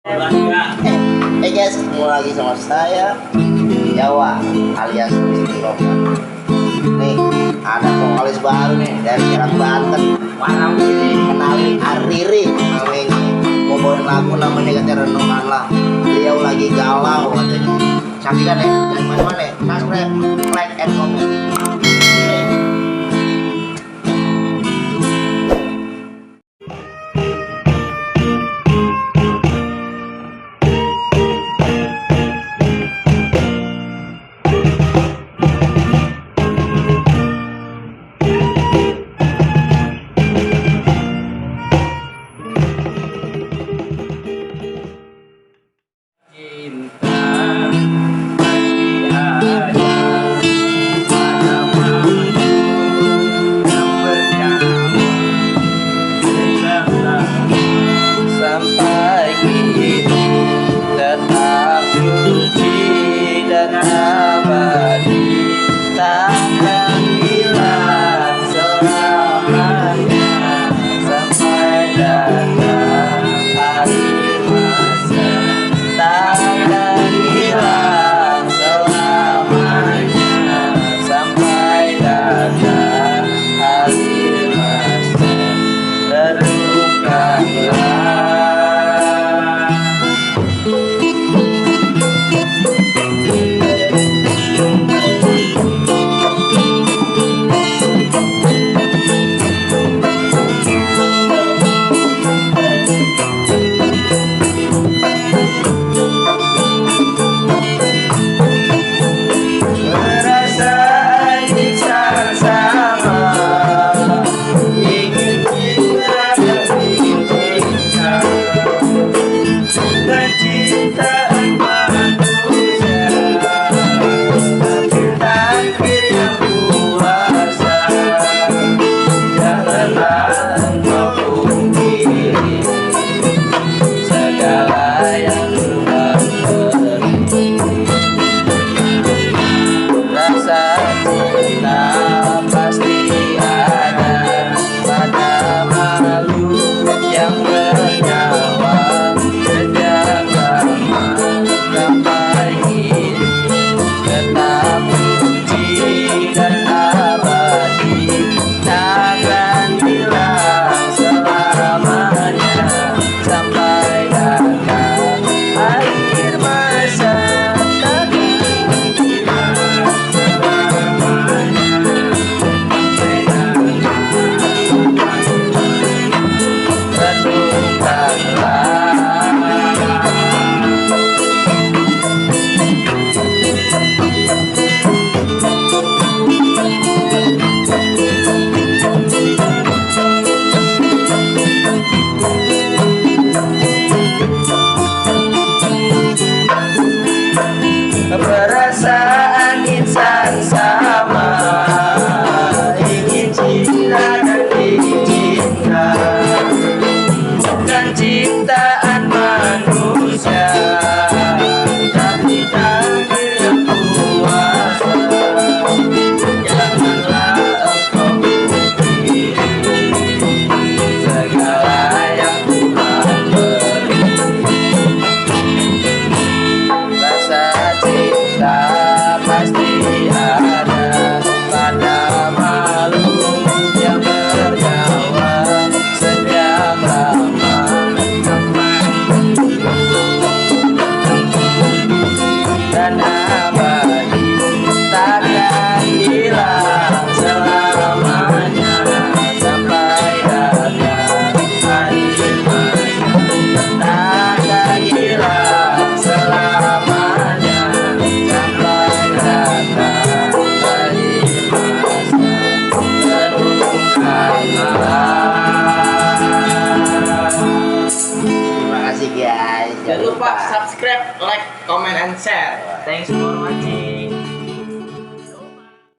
Hey guys, ketemu lagi sama saya Jawa alias Mr. Roman. Nih, ada vokalis baru nih dari Serang Banten. Kenalin Ariri namanya. Mau bawain lagu namanya katanya Renunganlah. Beliau lagi galau katanya. Saksikan ya, jangan mana-mana. Subscribe, like, and comment. Perasaan insan sama, ingin cinta dan dicinta, bukan ciptaan manusia, tapi takdir yang kuasa. Janganlah engkau pungkiri segala yang Tuhan beri. Rasa cinta pasti ada pada makhluk yang bernyawa sejak lama, dan abadi takkan hilang selamanya sampai datang akhir masa. Takkan hilang selamanya sampai datang akhir masa. Renungkanlah. Terima kasih guys. Jangan lupa subscribe, like, comment, and share. Thanks for watching.